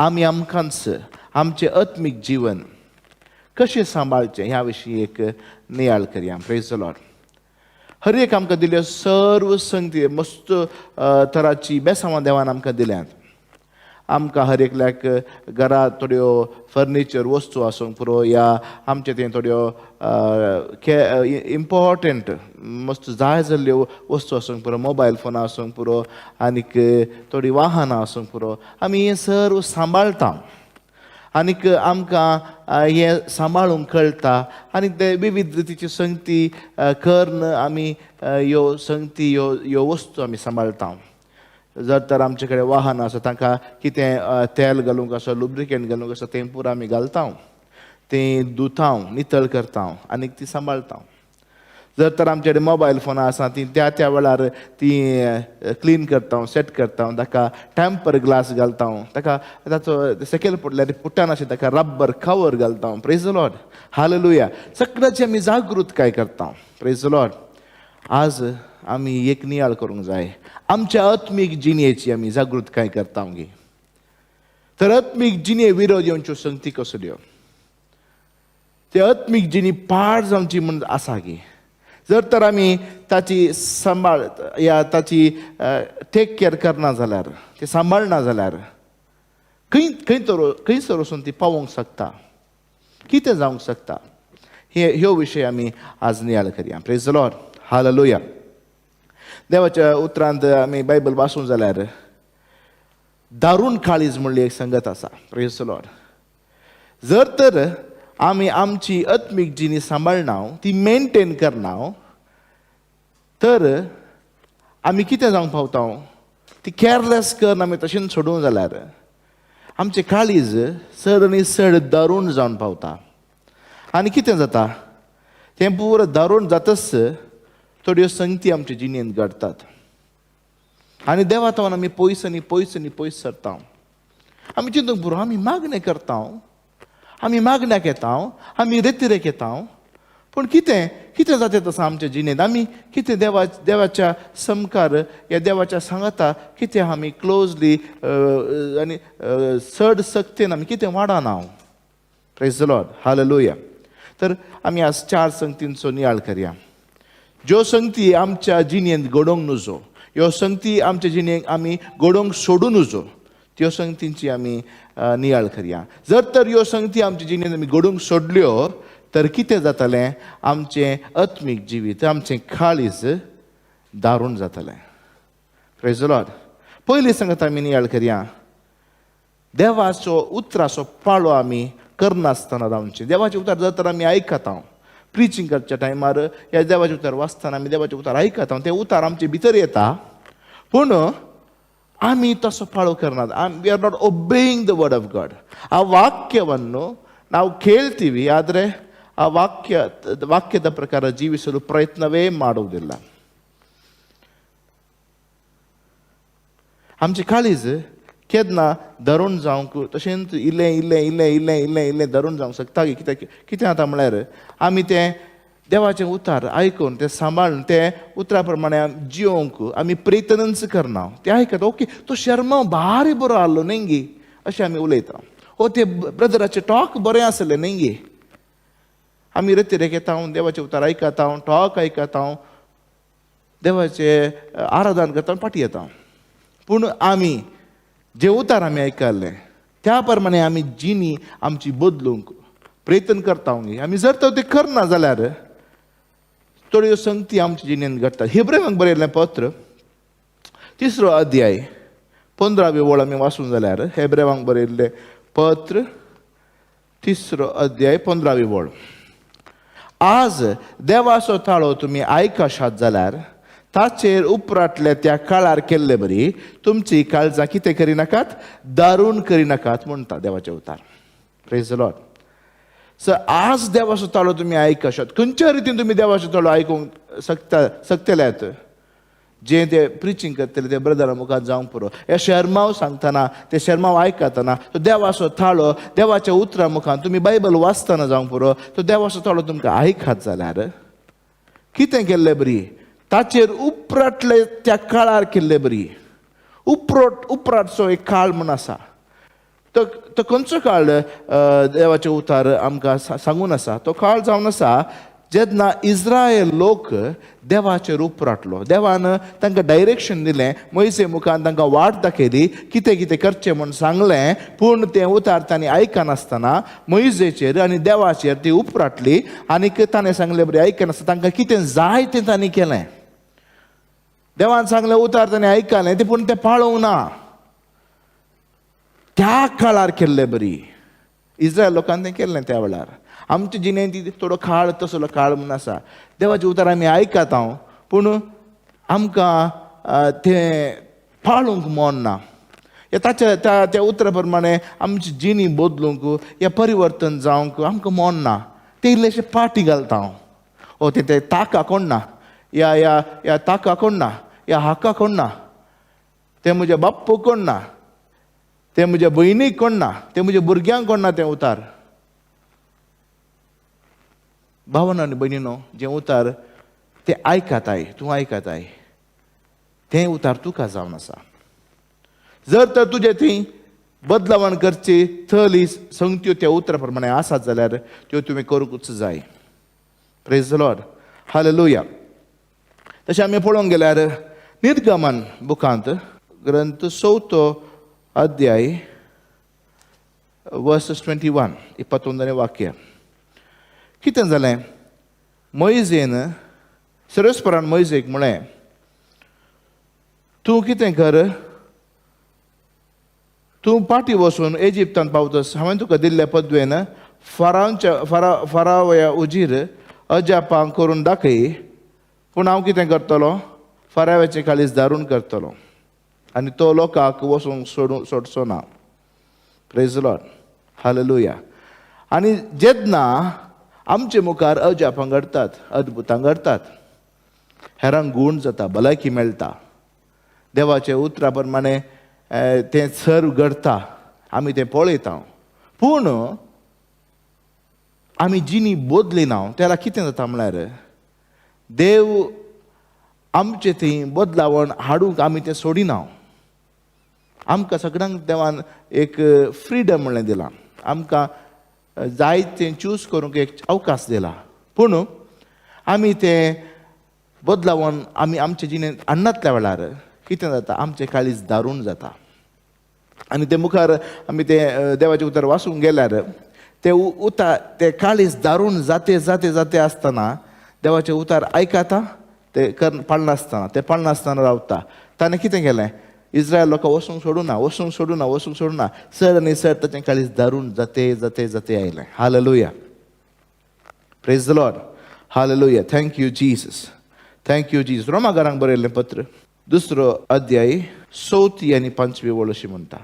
आमी आमकांच आमचें आत्मीक जीवन कशें सांबाळचें ह्या विशीं एक नियाळ करया. Praise the Lord. हर एक आमकां दिल्यो सर्व संगती मस्त तराची बेसांवां देवान आमकां दिल्यांत. आमकां हर एकल्याक घरांत थोड्यो फर्निचर वस्तू आसूंक पुरो या आमचे थंय थोड्यो इम्पॉर्टंट मस्त जाय जाल्ल्यो वस्तू आसूंक पुरो, मोबायल फोनां आसूंक पुरो, आनीक थोडीं वाहनां आसूंक पुरो, आमी हें सर्व सांबाळटा. आनीक आमकां हें सांबाळूंक कळटा आनी ते विविध रितीची संगती करून आमी ह्यो संगती ह्यो वस्तू आमी सांबाळटा. जर तर आमचे कडेन वाहन आसा तांकां कितें तेल घालूंक आसा, लुब्रिकेंट घालूंक आसा तें पुरो आमी घालता, तें धुता, नितळ करता आनीक ती सांबाळटा. जर तर आमचे कडेन मोबायल फोनां आसा ती त्या वेळार ती क्लीन करता, सेट करता, ताका टेम्पर ग्लास घालता, ताका ताचो सकयल पडल्यार पुट्टान अशें ताका रब्बर कवर घालता. Praise the Lord. हालेलुया. सगळ्याची आमी जागृतकाय करता. Praise the Lord. आज आमी एक नियाळ करूंक जाय. आमच्या आत्मीक जिणेची आमी जागृतकाय करता गे. तर आत्मीक जिणे विरोध येवच्यो संगती कसल्यो? ते आत्मीक जिणी पाड जावची म्हण आसा गे. जर तर आमी ताची सांबाळ या ताची टेक केअर करना जाल्यार, ते सांबाळना जाल्यार खंयसर वचून ती पावोंक शकता, कितें जावंक शकता, ह्यो विशय आमी आज नियाळ करया. Praise the Lord. हालेलुया. देवाच्या उतरांत आमी बायबल वाचूं जाल्यार दारूण काळीज म्हणली एक संगत आसा. Praise the Lord. जर तर आमी आमची आत्मीक जिणी सांबाळना, ती मेंटेन करना, तर आमी कितें जावंक पावता, ती केअरलेस करून आमी तशें सोडूं जाल्यार आमचें काळीज चड आनी चड दारूण जावन पावता. आनी कितें जाता, तें पुरो दारूण जातच थोड्यो संगती आमच्या जिणेंत घडटात आनी देवा तावन आमी पयस आनी पयस आनी पयस सरता. आमी चिंतूंक पुरो आमी मागणें करता, आमी मागण्याक येता, आमी रेतिरेक येता, पूण कितें कितें जाता तसं आमच्या जिणेंत? आमी कितें देवाच्या समकार या देवाच्या सांगाता कितें आमी क्लोजली आनी चड सक्तेन आमी कितें वाडना? Praise the Lord. हालेलुया. तर आमी आज 4 संगतींचो नियाळ करया. ज्यो संगती आमच्या जिणेंत घडोवंक नजो, ह्यो संगती आमच्या जिणेंत आमी घडोवंक सोडूं नजो, त्यो संगतींची आमी नियाळ करया. जर तर ह्यो संगती आमच्या जिणेंत आमी घडोवंक सोडल्यो तर कितें जातलें? आमचें आत्मीक जिवीत, आमचें काळीज दारूण जातलें. Praise the Lord. पयली संगत आमी नियाळ करया. देवाचो उतराचो पाळो आमी करनासतना रावचें. देवाचें उतर जर तर आमी आयकता, प्रिचींग करच्या टायमार ह्या देवाचें उतर वाचतना आमी देवाचें उतर आयकता, तें उतर आमचे भितर येता, पूण आमी तसो पाळो करनात. वी आर नॉट ओबेईंग द ವರ್ಡ್ ಆಫ್ ಗಾಡ್. ಆ ವಾಕ್ಯವನ್ನು ನಾವು ಕೇಳ್ತೀವಿ, ಆದರೆ ಆ ವಾಕ್ಯದ ಪ್ರಕಾರ ಜೀವಿಸಲು ಪ್ರಯತ್ನವೇ ಮಾಡುವುದಿಲ್ಲ. आमचें काळीज केन्ना धरून जावंक तशेंच इल्लें इल्लें इल्लें इल्लें इल्लें इल्लें धरून जावंक शकता. कितें जाता म्हळ्यार आमी तें देवाचें उतार आयकून तें सांबाळून तें उतरा प्रमाणे जियोंक आमी प्रयत्नच करना. तें आयकता, ओके तो शर्मा भारी बरो आहलो न्ही गे, अशें आमी उलयता. ओ ते ब्रदराचें टॉक बरें आसलें न्ही गे. आमी रेतिरेक येता, देवाचें उतार आयकता, टॉक आयकता, देवाचें आराधन करता, फाटीं येता. पूण आमी जे उतार आमी आयकल्ले त्या प्रमाणे आमी जिणी आमची बदलूंक प्रयत्न करता. आमी जर तर तें करना जाल्यार थोड्यो संगती आमच्या जिणेंत घडटात. हेब्रेवांक बरयल्लें पत्र 3रो अध्याय 15वी ओळ आमी वाचूं जाल्यार, हेब्रेवांक बरयल्लें पत्र 3रो अध्याय 15वी ओळ. आज देवाचो ताळो तुमी आयकशात जाल्यार ताचेर उपरांतल्या त्या काळार केल्ले बरी तुमची काळजां कितें करिनाकात, दारूण करिनाकात म्हणटा देवाचें उतार. Praise the Lord. सो आज देवाचो ताळो तुमी आयकशात. खंयच्या रितीन तुमी देवाचो ताळो आयकूंक शकतल्यात? जें ते प्रिचींग करतले ते ब्रदरा मुखार जावंक पुरो, हे शर्माव सांगतना ते शर्माव आयकतना तो देवाचो ताळो देवाच्या उतरा मुखार तुमी बायबल वाचतना जावंक पुरो, तो देवाचो ताळो तुमकां आयकात जाल्यार कितें केल्लें बरी? ताचेर उपरांतले त्या काळार केल्ले बरी. उपरांतचो एक काळ म्हण आसा. तो तो खंयचो काळ देवाचे उतार आमकां सांगून आसा. तो काळ जावन आसा जेन्ना इस्रायल लोक देवाचेर उपराटलो. देवान तांकां डायरेक्शन दिलें, मोइसे मुखान तांकां वाट दाखयली, कितें कितें करचें म्हूण सांगलें. पूण तें उतार तांणी आयकनासतना मोइसेचेर आनी देवाचेर ती उपराटली. आनीक ताणें सांगलें बरें आयकनासतना तांकां कितें जाय तें तांणी केलें. देवान सांगलें उतार ताणें आयकलें ते, पूण तें पाळूंक ना. त्या काळार केल्लें बरी. इस्रायल लोकांनी तें केल्लें त्या वेळार. आमच्या जिणेंत थोडो काळ तसलो काळ म्हूण आसा. देवाचें उतार आमी आयकात पूण आमकां तें पाळूंक मन ना. त्या उतरा प्रमाणे आमची जिणी बदलूंक या परिवर्तन जावंक आमकां मन ना. ते इल्लेशें पाटी घालता हांव. ते ताका कोण ना, या ताका कोण ना, या हाका कोण ना, ते म्हज्या बाप्पू कोण ना, ते म्हज्या भयणीक कोण ना, ते म्हज्या भुरग्यांक कोण ना. तें उतार भावन आनी भयणीनो, जें उतार तें आयकाताय, तूं आयकाताय, तें उतार तुका जावन आसा. जर तर तुजे थंय बदलावण करची थली संगत्यो त्या उतरा प्रमाणे आसात जाल्यार त्यो तुवें करूंकच जाय. Praise the Lord. हालेलुया. तशें आमी पळोवंक गेल्यार निर्गमन बुकांत ग्रंथ 4 अध्याय वर्सेस 21 21 वाक्य. कितें जालें? मोइजेन सर्वेस्परान मोइजेक म्हळें, तूं कितें कर, तूं पाटी वचून इजिप्तांत पावतस. हांवें तुका दिल्ल्या पद्वेन फरावया उजीर अजापांक करून दाखय. पूण हांव कितें करतलो? फराव्याचें काळीज दारून करतलो आनी तो लोकांक वचूंक सोडचो ना. Praise the Lord. हालेलुया. आनी जेन्ना आमचे मुखार अजापां घडटात, अद्भुतां घडटात, हेरांक गूण जाता, भलायकी मेळटा, देवाचे उतरा प्रमाणे तें सर्व घडटा, आमी तें पळयता. पूण आमी जिणी बदलिना. त्याला कितें जाता म्हळ्यार देव आमचे थंय बदलावण हाडूंक आमी तें सोडिना. आमकां सगळ्यांक देवान एक फ्रिडम म्हणलें दिलां. आमकां जाय तें चूज करूंक एक अवकाश दिला. पूण आमी तें बदलावण आमी आमचे जिणेंत हाडनातल्या वेळार कितें जाता? आमचें काळीज दारूण जाता. आनी ते मुखार आमी तें देवाचें उतर वाचूंक गेल्यार तें काळीज दारूण जाते आसतना देवाचें उतार आयकाता, ते पाळनासतना रावता. ताणें कितें केलें? इस्रायल लोकां वचूंक सोडूना. सर आनी सर ताचें काळीज दारूण जाते आयलें. Hallelujah. Praise the Lord. Hallelujah. Thank you Jesus. रोमाकारांक बरयल्लें पत्र 2 अध्याय 4 आनी 5 वळ अशी म्हणटा,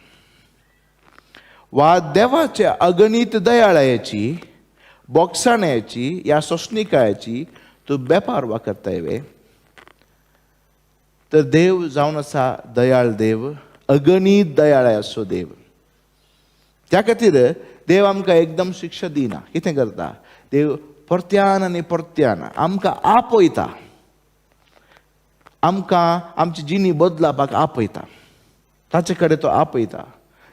वा देवाच्या अगणित दयाळायेची, बोगसाण्याची, या सोसणिकायाची तूं बेपारवा करताय. तर देव जावन आसा दयाळ देव, अगणित दयाळाय असो देव. त्या खातीर देव आमकां एकदम शिक्षा दिना. कितें करता? देव परत्यान आनी परत्यान आमकां आपयता, आमकां आमची जिणी बदलावपाक आपयता. ताचे कडेन तो आपयता.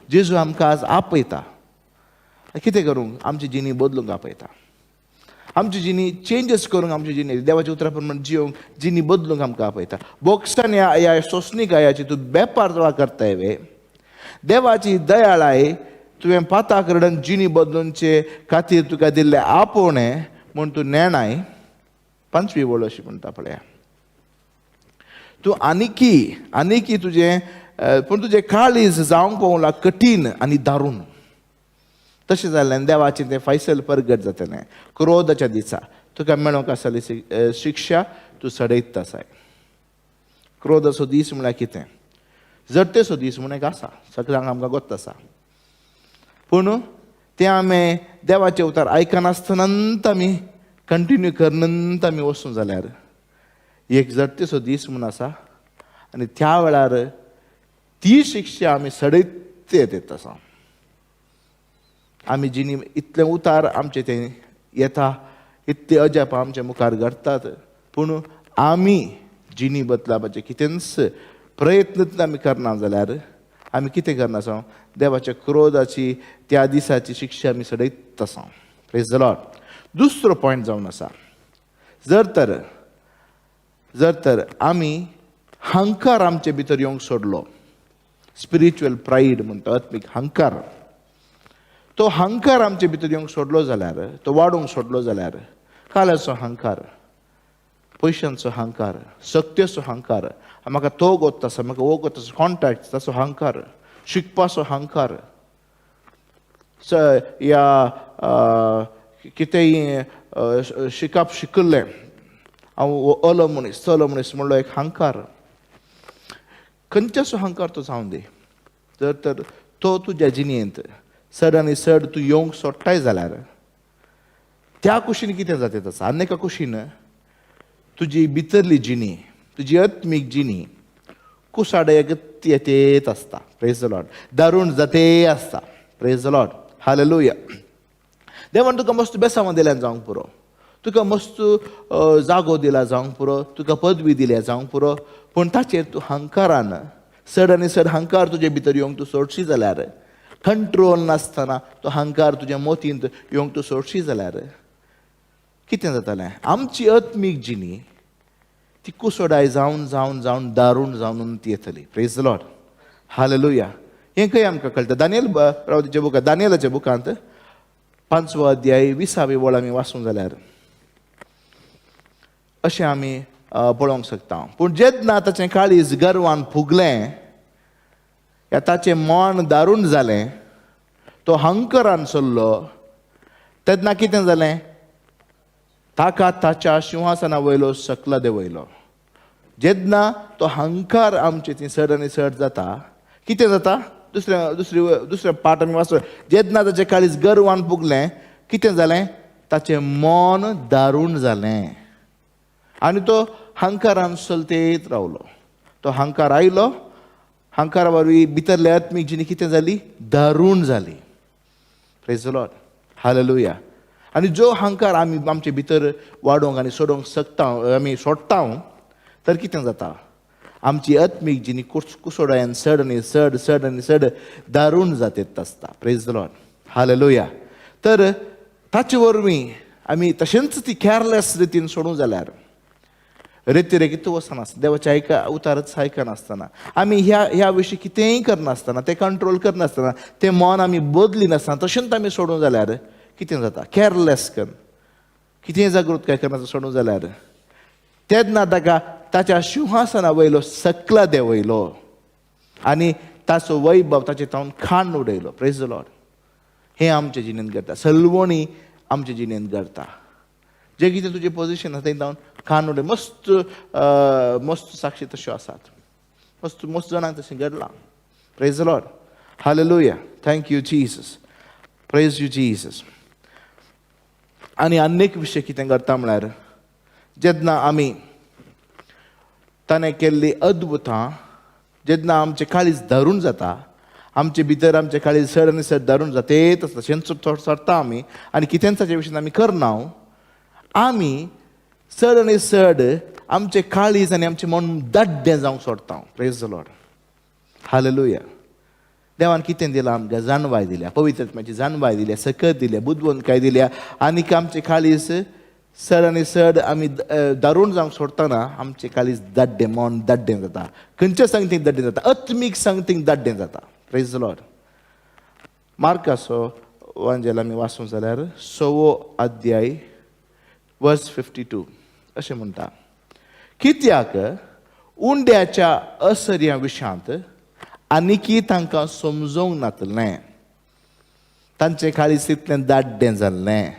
जेजू आमकां आज आपयता. कितें करूंक? आमची जिणी बदलूंक आपयता. आमची जिणी चेंजीस करूंक, आमची जिणी देवाच्या उतरा प्रमाणे जियोंक, जिणी बदलूंक आमकां आपयता. बोगसान ह्या सोसणिकायाची तूं बेपारवा करताय. देवाची दयाळाय तुवें पाताक रडून जिणी बदलूनचे खातीर तुका दिल्लें आपोवणें म्हूण तूं नेणाय. 5वी वळ अशी म्हणटा पळया, तूं आनिकी तुजें, पूण तुजें काळीज जावंक पावला कठीण आनी दारूण. तशें जाल्ल्यान देवाचें तें फैसल परगट जातलें. क्रोधाच्या दिसा तुका मेळोंक आसली शिक्षा तूं सडयत आसाय. क्रोधाचो दीस म्हळ्यार कितें? जडतेचो दीस म्हूण एक आसा, सगळ्यांक आमकां गोत आसा. पूण तें आमी देवाचें उतार आयकनासतना आमी कंटिन्यू करनंत आमी वचूं जाल्यार एक जडतेचो दीस म्हूण आसा. आनी त्या वेळार ती शिक्षा आमी सडयत येत आसा. आमी जिणी इतलें उतार आमचे तें येता, इतले अजाप आमच्या मुखार घडटात, पूण आमी जिणी बदलावपाचे कितेंच प्रयत्न आमी करना जाल्यार आमी कितें करना आसा देवाच्या क्रोधाची त्या दिसाची शिक्षा आमी सडयत आसा. Praise the Lord. दुसरो पॉयंट जावन आसा, जर तर आमी हंकार आमचे भितर येवंक सोडलो, स्पिरिच्युअल प्राईड म्हणटा आत्मीक हंकार, तो हंकार आमचे भितर येवंक सोडलो जाल्यार, तो वाडोवंक सोडलो जाल्यार, काल्याचो हंकार, पयशांचो हंकार, सत्तेचो हंकार, म्हाका तो गोत आसा, म्हाका वो गोत आसा, कॉन्टॅक्ट ताचो हंकार, शिकपाचो हंकार, या कितेंय शिकप शिकल्लें हांव अलो मनीस चलो मनीस म्हणलो एक हंकार, खंयच्याचो हंकार तो जावं दी, जर तर तो तुज्या जिणेंत चड आनी चड तूं येवंक सोडटाय जाल्यार त्या कुशीन कितें जाता आसा, आनी एका कुशीन तुजी भितरली जिणी, तुजी आत्मीक जिणी कुसाडत येतेत आसता. Praise the Lord. दारूण जाते आसता. Praise the Lord. हालेलुया. देवान तुका मस्त बेसांव दिल्यान जावंक पुरो, तुका मस्त जागो दिला जावंक पुरो, तुका पदवी दिल्या जावंक पुरो, पूण ताचेर तूं हंकारान चड आनी चड हंकार तुजे भितर येवंक तूं सोडशी जाल्यार, कंट्रोल नासतना तो हंकार तुज्या मोतींत येवंक तूं सोडशी जाल्यार कितें जातालें, आमची आत्मीक जिणी ती कुसोडाय जावन जावन जावन दारूण जावन ती येतली. Praise the Lord. हालेलुया. हें खंय आमकां कळटा. दानियेलाच्या बुकांत, दानियेलाच्या बुकांत 5वो अध्याय 20वी वळ आमी वाचूंक जाल्यार अशें आमी पळोवंक शकता. पूण जेन्ना ताचें काळीज गर्वान फुगलें, या ताचें मन दारूण जालें, तो हंकारान चल्लो, तेन्ना कितें जालें, ताका ताच्या सिंहासना वयलो सकला देंवयलो. जेन्ना तो हंकार आमचे थंय चड आनी चड जाता, कितें जाता, दुसऱ्या पाठ आमी वाचूं, जेन्ना ताचें काळीज गर्वान फुगलें, कितें जालें, ताचें मन दारूण जालें आनी तो हंकारान चलतेत रावलो. तो हंकार आयलो, हंकारा वरवीं भितरल्या आत्मीक जिणी कितें जाली, दारूण जाली. Praise the Lord. हालेलुया. आनी जो हंकार आमी आमचे भितर वाडोवंक आनी सोडोवंक शकता, आमी सोडटा, तर कितें जाता, आमची आत्मीक जिणी कुसोडायन चड आनी चड चड आनी चड दारूण जातेत आसता. Praise the Lord. हालेलुया. तर ताचे वरवीं आमी तशेंच ती केअरलेस रितीन सोडूं जाल्यार, रेतीरेकीत वचनासतना, देवाच्या उतारच आयकनासतना, आमी ह्या विशीं कितेंय करनासतना, तें कंट्रोल करनासतना, तें मन आमी बदलिनासतना तशेंच आमी सोडूं जाल्यार कितें जाता, केअरलेस करून कितेंय जागृतकाय करनासतना सोडूं जाल्यार, तेन्ना ताका ताच्या सिंहासना वयलो सकला देंवयलो आनी ताचो वैभव ताचे तावन खाण उडयलो. Praise the Lord. हें आमचे जिणेंत घडटा. सलवणी आमचे जिणेंत घडटा. जे कितें तुजें पोजिशन आसा थंय जावन खाण उडय. मस्त साक्षी तश्यो आसात. मस्त जाणांक तशें घडलां. Praise the Lord. Hallelujah. Thank you Jesus. Praise you Jesus. आनी आनीक विशय कितें घडटा म्हळ्यार, जेन्ना आमी ताणें केल्लीं अद्भुतां, जेन्ना आमचें काळीज दारूण जाता, आमचे भितर आमचें काळीज चड आनी चड दारूण जातेत आसता, तशेंच सोडटा आमी आनी कितेंच ताचे विशीं आमी करना, आमी चड आनी चड आमचें काळीज आनी आमचें मन दाड्डें जावंक सोडटा. Praise the Lord. हालेलुया. देवान कितें दिलां आमकां, जाणवाय दिल्या, पवित्रत्म्याची जाणवाय दिल्या, सकत दिल्या, बुदवंतकाय दिल्या, आनीक आमचें काळीज चड आनी चड आमी दारूण जावंक सोडटना आमचें काळीज दाड्डें, मन दाड्डें जाता. खंयच्या संगतीक दाड्डें जाता, आत्मीक संगतीक दाड्डें जाता. Praise the Lord. मार्काचो वांजेल आमी वाचूंक जाल्यार 6वो अध्याय वर्स 52 अशें म्हणटा, कित्याक उंड्याच्या असर्या विशांत आनीकी तांकां समजोवंक नातलें, तांचें काळीज तितलें दाड्डें जाल्लें.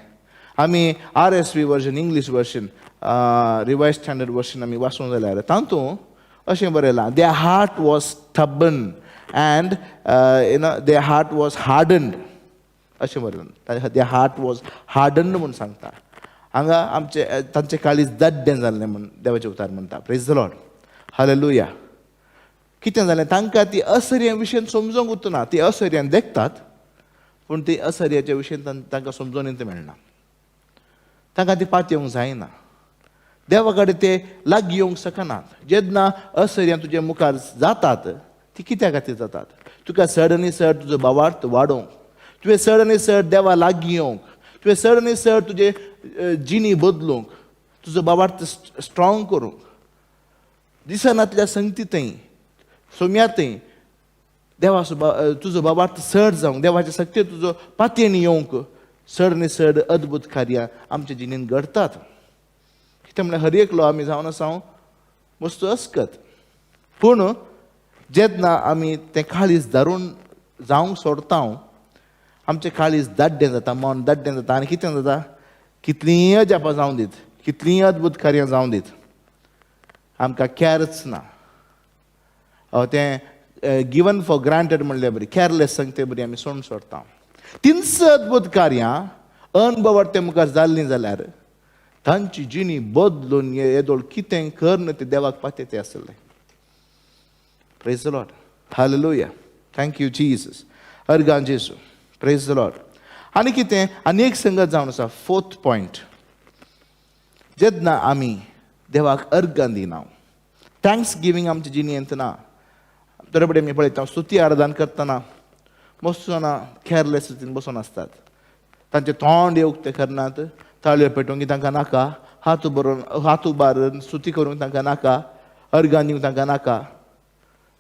आमी RSV version, English version, revise standard version आमी वाचूंक जाल्यार तातूंत अशें बरयलां, their heart was stubborn and their heart was hardened. अशें बरयलां. देयर हार्ट वॉज हार्डन्ड म्हूण सांगता. हांगा तांचें काळीज दाड्डें जाल्लें म्हूण देवाचें उतार म्हणटा. Praise the Lord. हालेलुया. कितें जालें, तांकां ती असर्या विशयन समजोवंक उतना, ती असर्यान देखतात पूण ती असर्याच्या विशयन तांकां समजोवन येवंक मेळना, तांकां ती पात येवंक जायना, देवा कडेन ते लागीं येवंक शकनात. जेन्ना असर्या तुजे मुखार जातात, ती कित्या खातीर जातात, तुका चड आनी चड तुजो भावार्थ वाडोवंक, तुवें चड आनी चड देवा लागीं येवंक, तुवें चड आनी चड तुजे जिणी बदलूंक, तुजो भावार्थ स्ट्रॉंग करूंक, दिसनांतल्या संगतींतय सोम्यातय देवा तुजो भावार्थ चड जावंक, देवाचे सक्ते तुजो पातयेन येवंक चड आनी चड अद्भुत कार्यां आमच्या जिणेंत घडटात. कितें म्हणल्यार हर एकलो आमी जावन आसा मस्त अस्कत, पूण जेन्ना आमी तें काळीज धरून जावंक सोडटा आमचें काळीज दाड्डें जाता, मन दाड्डें जाता आनी कितें जाता, कितलींय जापां जावं दीत, कितलींय अद्भुत कार्यां जावं दीत, आमकां कॅरच ना. तें गिवन फॉर ग्रांटेड म्हणलें बरी, कॅरलेस सांगते बरी आमी सोडून सोडटा. तिनच अद्भुत कार्यां अनभवार ते मुखार जाल्लीं जाल्यार तांची जिणी बदलून येदोळ कितें करन ते देवाक पातयते आसलें. Praise the Lord, hallelujah, thank you Jesus, अर्गां जेसू, प्रेज द लॉर्ड. आनी कितें, आनी एक संगत जावन आसा, फोर्थ पॉयंट. जेन्ना आमी देवाक अर्गां दिना, थँक्स गिवींग आमच्या जिणेंत ना. थोडे कडेन आमी पळयता स्तुती आराधन करतना मस्त जाणां कॅरलेस रितीन बसून आसतात. तांचें तोंड येवंक ते करनात, ताळयो पेटोवंक तांकां नाका, हात उबारून स्तुती करूंक तांकां नाका, अर्गां दिवंक तांकां नाका,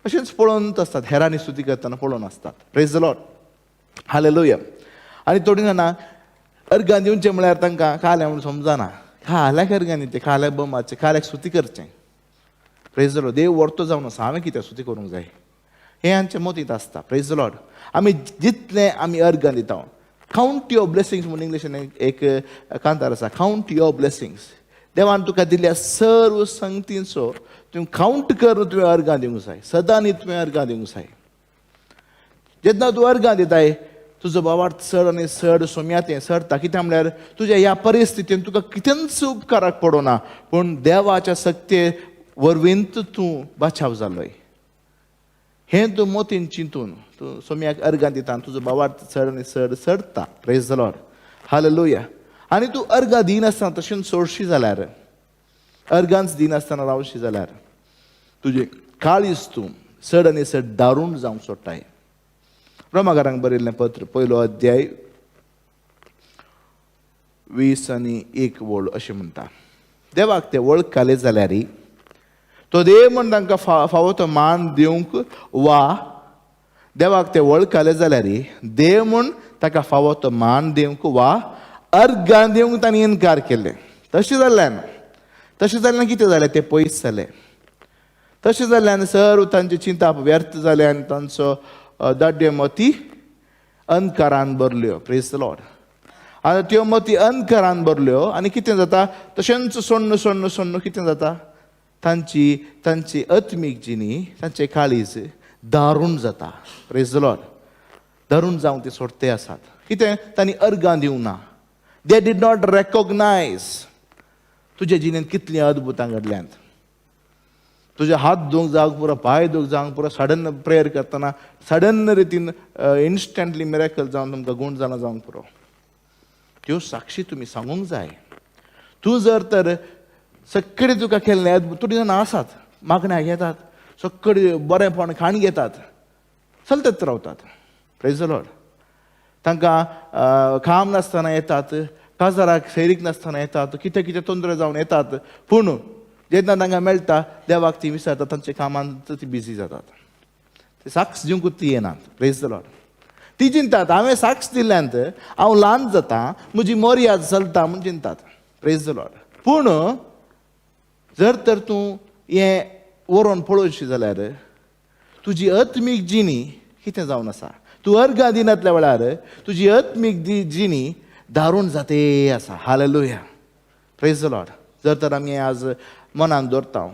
अशेंच पळोवनच आसतात. हेरांनी स्तुती करतना पळोवन आसतात. Praise the Lord, hallelujah. आनी थोडीं जाणां अर्गां दिवचें म्हळ्यार तांकां कालें म्हणून समजना, खाल्याक अर्गां दिवचें, खाल्याक बोमाचें, खाल्याक स्तुती करचें. प्रेज द लॉर्ड, देव व्हरतो जावन आसा, हांवें कित्याक स्तुती करूंक जाय, हें आमच्या मतींत आसता. Praise the Lord. आमी जितलें आमी अर्गां दिता, काउंट युअर ब्लेसिंग्स म्हणून इंग्लिशीन एक कांतार आसा, काउंट युअर ब्लेसिंग्स. देवान तुका दिल्ल्या सर्व संगतींचो तुवें काउंट कर, तुवें अर्गां दिवंक जाय, सदां न्ही तुवें अर्गां दिवंक जाय. जेन्ना तूं अर्गां दिताय तुजो भावार्थ चड आनी चड सोम्यातें चडटा. कित्याक म्हळ्यार तुज्या ह्या परिस्थितीन तुका कितेंच उपकाराक पडोना, पूण देवाच्या सक्ते वरवींत तूं बाचाव जालोय. हें तूं मोतीन चिंतून तूं सोम्याक अर्गां दिता आनी तुजो भावार्थ चड आनी चड चडटा. Praise the Lord, hallelujah. आनी तूं अर्गां दिनासतना तशेंच सोडशी जाल्यार, अर्गांच दिनासतना रावशी जाल्यार तुजें काळीज तूं चड आनी चड दारूण जावंक सोडटाय. रोमाकारांक बरयल्लें पत्र 1 अध्याय 20 आनी 1 वळ अशें म्हणटा, देवाक ते वळखले जाल्यार तो देव म्हण तांकां फावो तो मान दिवंक, वा देवाक ते वळखले जाल्यार देव म्हण ताका फावो तो मान दिवंक वा अर्गां दिवंक तांणी इन्कार केले. तशें जाल्ल्यान कितें जालें, तें पयस जालें. तशें जाल्ल्यान सर्व तांची चिंता व्यर्थ जाले आनी तांचो दाड्ड्यो मती अंधकारान भरल्यो. Praise the Lord. आनी त्यो मती अंधकारान भरल्यो आनी कितें जाता, तशेंच सोण्ण कितें जाता, तांची आत्मीक जिणी, तांचे काळीज दारूण जाता. Praise the Lord. दारूण जावंक ते सोडते आसात. कितें, तांणी अर्गां दिवंक ना. दे डीड नॉट रेकॉग्नायज तुज्या जिणेंत कितलीं अद्भुतां घडल्यांत. तुजे हात धुवंक जावंक पुरो, पांय धुवंक जावंक पुरो, सडन प्रेयर करतना सडन रितीन इन्स्टंटली मिरेकल जावन तुमकां गुण जाणां जावंक पुरो. त्यो साक्षी तुमी सांगूंक जाय. तूं जर तर सगळें तुका केल्लें अद्भुत, थोडीं जाणां आसात मागण्याक येतात, सगळें बरेंपण खाण घेतात, चलतच रावतात. Praise the Lord. तांकां काम नासतना येतात, काजाराक सैरीक नासतना येतात, कितें कितें तोंदरे जावन येतात, पूण जेन्ना तांकां मेळटा देवाक ती विसरतात, तांच्या कामान ती बिजी जातात. ते साक्ष दिवंकूच ती येनात. Praise the Lord. ती चिंतात हांवें साक्ष दिल्ल्यान हांव ल्हान जाता, म्हजी मर्याद चलता म्हूण चिंतात. Praise the Lord. पूण जर तर तूं हें व्हरोन पळोवशी जाल्यार तुजी आत्मीक जिणी कितें जावन आसा. तूं अर्गां दिनातल्या वेळार तुजी आत्मीक जिणी दारूण जाते आसा. हालेलुया. Praise the Lord. जर तर आमी आज मनान दवरता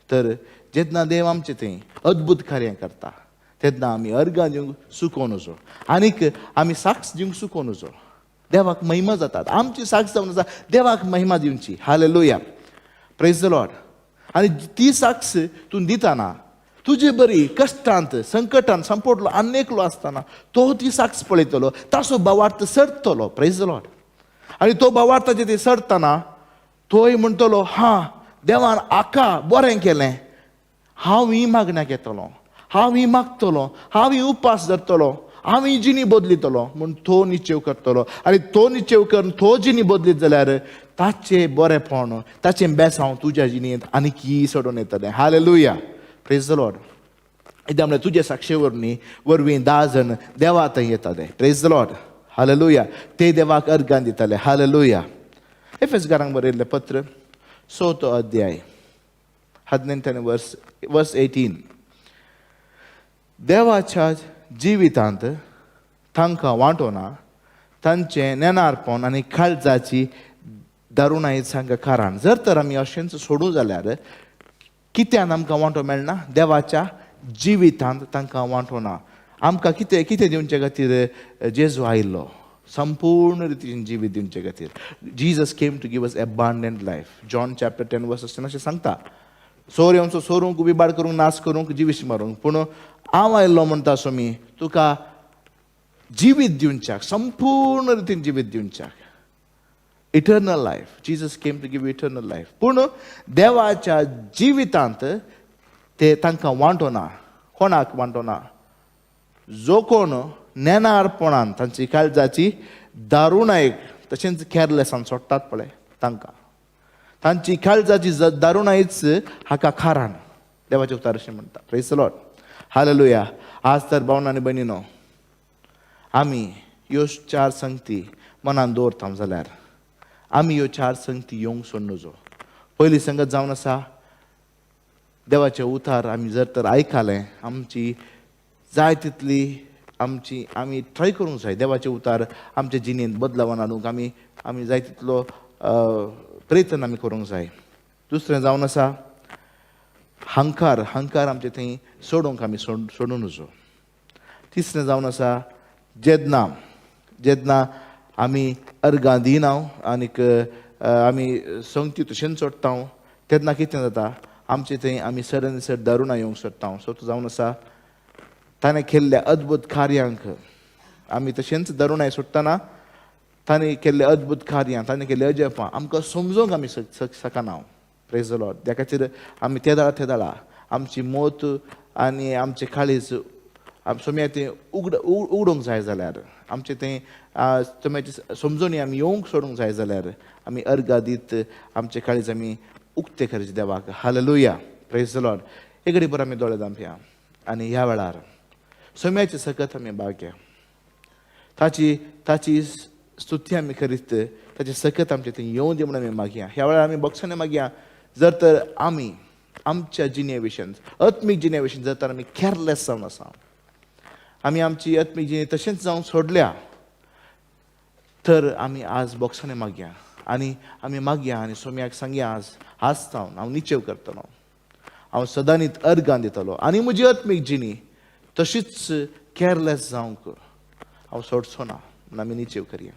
तर जेन्ना देव आमचें थंय अद्भुत कार्यां करता तेन्ना आमी अर्गां दिवंक चुकोवन वचो, आनीक आमी साक्ष दिवंक चुकोवन वचो. देवाक महिमा जातात. आमची साक्ष जावन आसा देवाक महिमा दिवची. हालेलुया. Praise the Lord. आनी ती साक्ष तूं दितना तुजे बरी कश्टांत संकटांत संपटलो आनी एकलो आसतना तो ती साक्ष पळयतलो, ताचो भावार्थ सडटलो. Praise the Lord. आनी तो भावार्थाचेर ती सडटना तोय म्हणटलो, हां देवान आका बरें केलें, हांव ही मागण्याक येतलो, हांव ही मागतलो, हांव ही उपास धरतलो, हांव ही जिणी बदलितलो म्हूण तो निश्चय करतलो. आनी तो निश्चय करून तो जिणी बदलीत जाल्यार ताचें बरेंपण, ताचें बेसांव तुज्या जिणेंत आनीक सोडून येतलें. Hallelujah, praise the Lord. इदां तुजे साक्षे वरवीं 10 जण देवा थंय येताले. Praise the Lord. हालेलुया. ते देवाक अर्गां दिताले. हालेलुया. एफेसकारांक बरयल्लें पत्र 6 अध्याय 18 वर्स 18. देवाच्या जिवितांत तांकां वांटोना तांचें नेनारपण आनी काळजाची दारुणाय सांग कारण. जर तर आमी अशेंच सोडूं जाल्यार कित्यान आमकां वांटो मेळना? देवाच्या जिवितांत तांकां वांटोना. आमकां कितें कितें दिवचे खातीर जेजू आयिल्लो? संपूर्ण रितीन जिवीत दिवचे खातीर. Jesus came to give us abundant life. John chapter 10 verse 10 अशें सांगता. सोर येवचो सोरूंक, बिबाड करूंक, नाश करूंक, जिवीश मारूंक. पूण हांव आयिल्लो म्हणटा सोमी तुका जिवीत दिवच्याक, संपूर्ण रितीन जिवीत दिवच्याक. Eternal life. Jesus came to give eternal life. पूण देवाच्या जिवितांत ते तांकां वांटोना. कोणाक वांटोना? जो कोण नेनारपणान तांची काळजाची दारुणायक तशेंच केअरलेसान सोडटात पळय तांकां. तांची काळजाची दारुणायच हाका कारण. देवाचें उतर अशें म्हणटा. Praise the Lord. हालेलुया. आज तर भावना आनी भयणीनो, आमी ह्यो 4 संगती मनान दवरता जाल्यार आमी ह्यो 4 संगती येवंक सोडूं नजो. पयली संगत जावन आसा देवाचें उतार. आमी जर तर आयकलें, आमची जाय तितली आमी ट्राय करूंक जाय देवाचें उतार आमच्या जिणेंत बदलावन हाडूंक. आमी जाय तितलो प्रयत्न आमी करूंक जाय. दुसरें जावन आसा हंकार आमचे थंय सोडूंक आमी सोडूं नजो. तिसरें जावन आसा जेदना आमी अर्गां दिना आनीक आमी संगती तशेंच सोडटा तेन्ना कितें जाता? आमचे थंय आमी सर दारुणा येवंक सोदता. सो तो जावन आसा ताणें केल्ल्या अद्भुत कार्यांक आमी तशेंच दारुणाय सोडटना ताणें केल्ल्या अद्भुत कार्यां, ताणें केल्ल्या अजपां आमकां समजोवंक आमी शकना. Praise the Lord. त्या खातीर आमी त्या दाळा आमची मोत आनी आमचें काळीज सोम्या तें उगडूंक जाय जाल्यार, आमचें तें सोम्याची समजोणी आमी येवंक सोडूंक जाय जाल्यार आमी अर्गां दीत आमचें काळीज आमी उक्तें करचें देवाक. हालेलुया. Praise the Lord. एक घडी भर आमी दोळे धांपया आनी ह्या वेळार सोम्याचे सकत आमी बागया. ताची स्तुती आमी करीत ताचे सकत आमचे थंय येवं दी म्हणून आमी मागया. ह्या वेळार आमी बोगसाने मागया. जर तर आमी आमच्या जिणे विशयी, आत्मीक जिणे विशयी जर तर आमी केअरलेस जावन आसा, आमी आमची आत्मीक जिणे तशेंच जावन सोडल्या, तर आमी आज बोगसाने मागया आनी आमी मागया आनी सोम्याक सांगया आज जावन हांव निचेव करतलो, हांव सदांच अर्गां दितलो आनी म्हजी आत्मीक जिणी तशीच केअरलेस जावंक हांव सोडचो ना. आमी निचेव करया.